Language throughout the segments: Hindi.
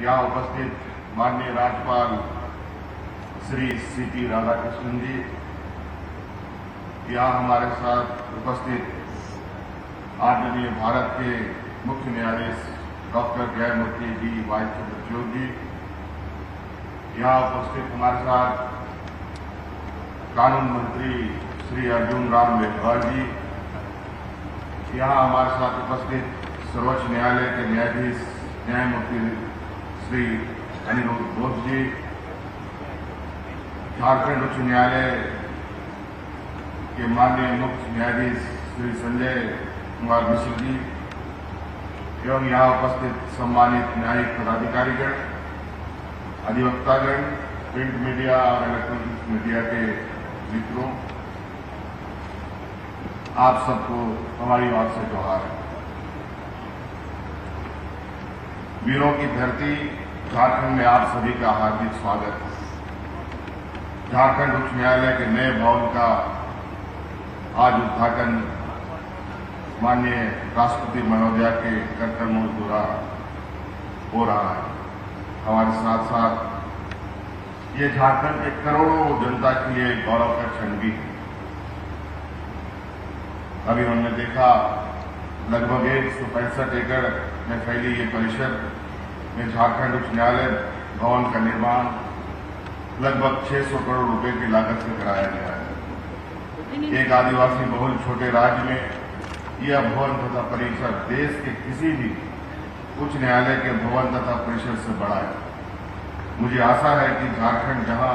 यहाँ उपस्थित माननीय राज्यपाल श्री C.P. राधाकृष्णन जी, यहाँ हमारे साथ उपस्थित आदरणीय भारत के मुख्य न्यायाधीश डॉक्टर न्यायमूर्ति डी वाई चंद्रचूड़ जी, यहाँ उपस्थित हमारे साथ कानून मंत्री श्री अर्जुन राम मेघवाल जी, यहाँ हमारे साथ उपस्थित सर्वोच्च न्यायालय के न्यायाधीश न्यायमूर्ति श्री अनिरुद्ध बोस जी, झारखंड उच्च न्यायालय के माननीय मुख्य न्यायाधीश श्री संजय कुमार मिश्र जी एवं यहाँ उपस्थित सम्मानित न्यायिक पदाधिकारीगण, अधिवक्तागण, प्रिंट मीडिया और इलेक्ट्रॉनिक मीडिया के मित्रों, आप सबको हमारी ओर से जोहार है। वीरों की धरती झारखंड में आप सभी का हार्दिक स्वागत है। झारखंड उच्च न्यायालय के नए भवन का आज उद्घाटन माननीय राष्ट्रपति महोदया के कर्तव्यों द्वारा हो रहा है। हमारे साथ साथ ये झारखंड के करोड़ों जनता के लिए गौरव का क्षण भी है। अभी हमने देखा लगभग 165 एकड़ में फैली ये परिसर में झारखंड उच्च न्यायालय भवन का निर्माण लगभग 600 करोड़ रुपए की लागत से कराया गया है। एक आदिवासी बहुल छोटे राज्य में यह भवन तथा परिसर देश के किसी भी उच्च न्यायालय के भवन तथा परिसर से बड़ा है। मुझे आशा है कि झारखंड जहां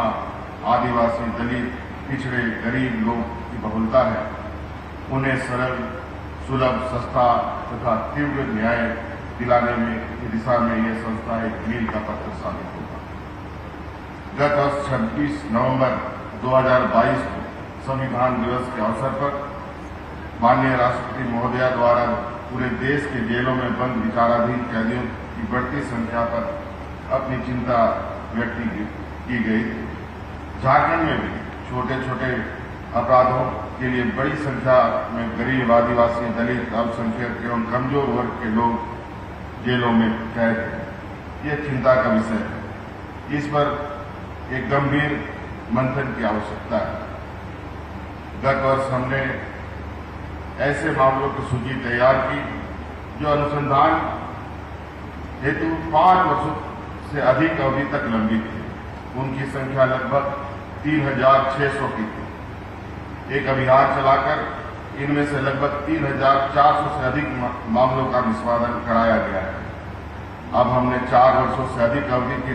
आदिवासी, दलित, पिछड़े, गरीब लोग की बहुलता है, उन्हें सरल, सुलभ, सस्ता तथा तीव्र न्याय दिलाने में की दिशा में यह संस्था एक मील का पत्थर साबित होगा। गत वर्ष 26 नवंबर 2022 को संविधान दिवस के अवसर पर माननीय राष्ट्रपति महोदया द्वारा पूरे देश के जेलों में बंद विचाराधीन कैदियों की बढ़ती संख्या पर अपनी चिंता व्यक्त की गई थी। झारखंड में भी छोटे छोटे अपराधों के लिए बड़ी संख्या में गरीब, आदिवासी, दलित, अल्पसंख्यक एवं कमजोर वर्ग के लोग जेलों में कैद हैं। यह चिंता का विषय है। इस पर एक गंभीर मंथन की आवश्यकता है। गत वर्ष हमने ऐसे मामलों की सूची तैयार की जो अनुसंधान हेतु 5 वर्षों से अधिक अवधि तक लंबित थी। उनकी संख्या लगभग 3600 की थी। एक अभियान चलाकर इनमें से लगभग 3400 से अधिक मामलों का निष्पादन कराया गया है। अब हमने 4 वर्षों से अधिक अवधि की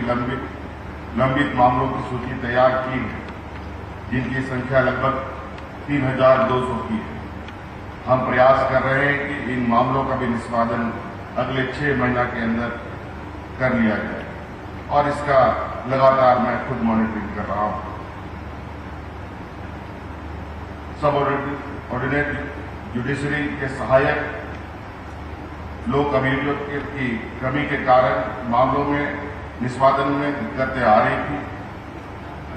लंबित मामलों की सूची तैयार की है, जिनकी संख्या लगभग 3200 की है। हम प्रयास कर रहे हैं कि इन मामलों का भी निष्पादन अगले 6 महीना के अंदर कर लिया जाए और इसका लगातार मैं खुद मॉनिटरिंग कर रहा हूं। सब ऑर्डिनेट जुडिशरी के सहायक लोक अभियोग की कमी के कारण मामलों में निष्पादन में दिक्कतें आ रही थी।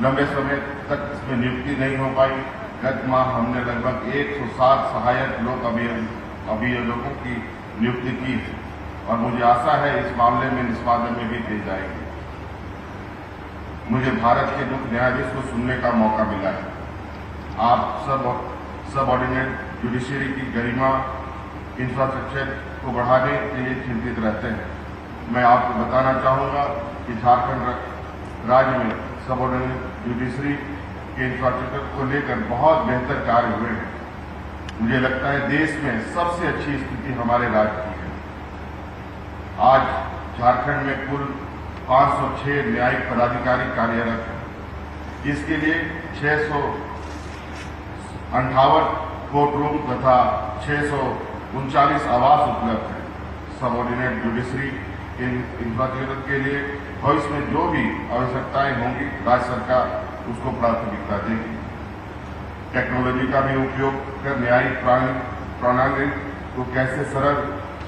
लंबे समय तक इसमें नियुक्ति नहीं हो पाई। गत माह हमने लगभग 107 सहायक लोक अभियोजकों की नियुक्ति की है और मुझे आशा है इस मामले में निष्पादन में भी दी जाएगी। मुझे भारत के मुख्य न्यायाधीश को सुनने का मौका मिला है। आप सब ऑर्डिनेट जुडिशरी की गरिमा, इंफ्रास्ट्रक्चर को बढ़ाने के लिए चिंतित रहते हैं। मैं आपको बताना चाहूंगा कि झारखंड राज्य में सब ऑर्डिनेट जुडिशरी के इंफ्रास्ट्रक्चर को लेकर बहुत बेहतर कार्य हुए हैं। मुझे लगता है देश में सबसे अच्छी स्थिति हमारे राज्य की है। आज झारखंड में कुल 506 न्यायिक पदाधिकारी कार्यरत हैं। इसके लिए 658 कोर्ट रूम तथा 639 आवास उपलब्ध है। सब ऑर्डिनेट जुडिशरी इंफ्रास्ट्रक्चर के लिए भविष्य में जो भी आवश्यकताएं होंगी, राज्य सरकार उसको प्राथमिकता देगी। टेक्नोलॉजी का भी उपयोग कर न्यायिक प्रणाली को कैसे सरल,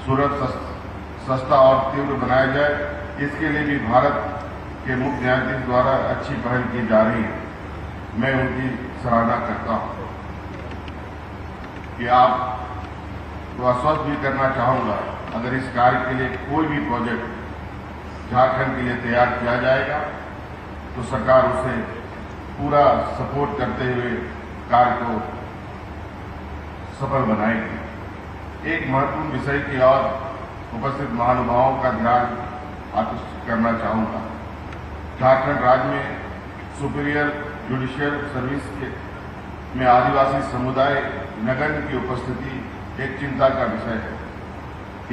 सुलभ, सस्ता और तीव्र बनाया जाए, इसके लिए भी भारत के मुख्य न्यायाधीश द्वारा अच्छी पहल की जा रही है। मैं उनकी सराहना करता हूं। कि आप को आश्वस्त भी करना चाहूंगा, अगर इस कार्य के लिए कोई भी प्रोजेक्ट झारखंड के लिए तैयार किया जाएगा तो सरकार उसे पूरा सपोर्ट करते हुए कार्य को सफल बनाएगी। एक महत्वपूर्ण विषय की ओर उपस्थित महानुभावों का ध्यान आकर्षित करना चाहूंगा। झारखंड राज्य में सुपीरियर जुडिशियल सर्विस में आदिवासी समुदाय नगण्य की उपस्थिति एक चिंता का विषय है।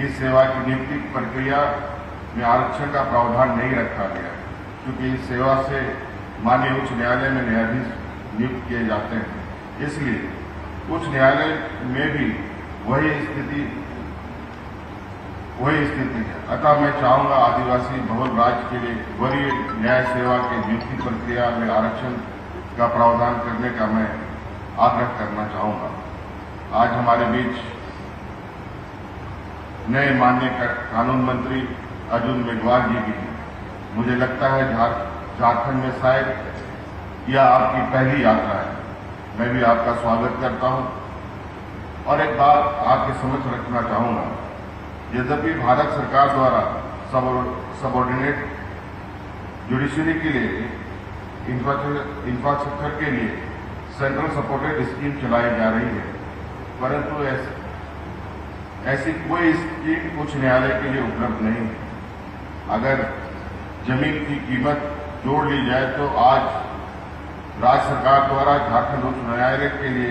इस सेवा की नियुक्ति प्रक्रिया में आरक्षण का प्रावधान नहीं रखा गया, क्योंकि इस सेवा से माननीय उच्च न्यायालय में न्यायाधीश नियुक्त किए जाते हैं। इसलिए उच्च न्यायालय में भी वही स्थिति है। अतः मैं चाहूंगा आदिवासी बहुल राज्य के लिए वरीय न्याय सेवा के नियुक्ति प्रक्रिया में आरक्षण का प्रावधान करने का मैं आग्रह करना चाहूंगा। आज हमारे बीच नए माननीय कानून मंत्री अर्जुन मेघवाल जी भी हैं। मुझे लगता है झारखंड में शायद यह आपकी पहली यात्रा है। मैं भी आपका स्वागत करता हूं और एक बात आपके समक्ष रखना चाहूंगा। यद्यपि भारत सरकार द्वारा सबऑर्डिनेट जुडिशरी के लिए इंफ्रास्ट्रक्चर के लिए सेंट्रल सपोर्टेड स्कीम चलाई जा रही है, परंतु ऐसी कोई स्कीम उच्च न्यायालय के लिए उपलब्ध नहीं है। अगर जमीन की कीमत जोड़ ली जाए तो आज राज्य सरकार द्वारा झारखंड उच्च न्यायालय के लिए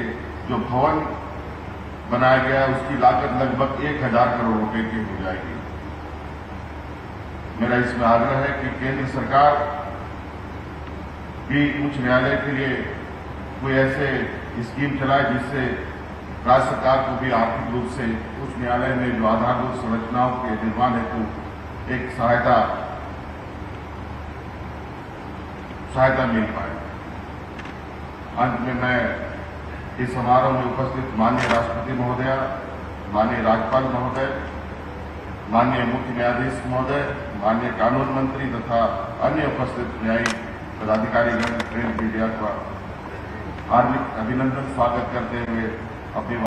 जो भवन बनाया गया है उसकी लागत लगभग 1000 करोड़ रुपए की हो जाएगी। मेरा इसमें आग्रह है कि केंद्र सरकार भी उच्च न्यायालय के लिए कोई ऐसे स्कीम चलाए जिससे राज्य सरकार को भी आर्थिक रूप से उच्च न्यायालय में जो आधारभूत संरचनाओं के निर्माण हेतु एक सहायता मिल पाए। अंत में मैं इस समारोह में उपस्थित माननीय राष्ट्रपति महोदया, माननीय राज्यपाल महोदय, माननीय मुख्य न्यायाधीश महोदय, माननीय कानून मंत्री तथा अन्य उपस्थित न्यायिक पदाधिकारीगण, प्रिंट मीडिया का हार्दिक अभिनंदन स्वागत करते हुए अपनी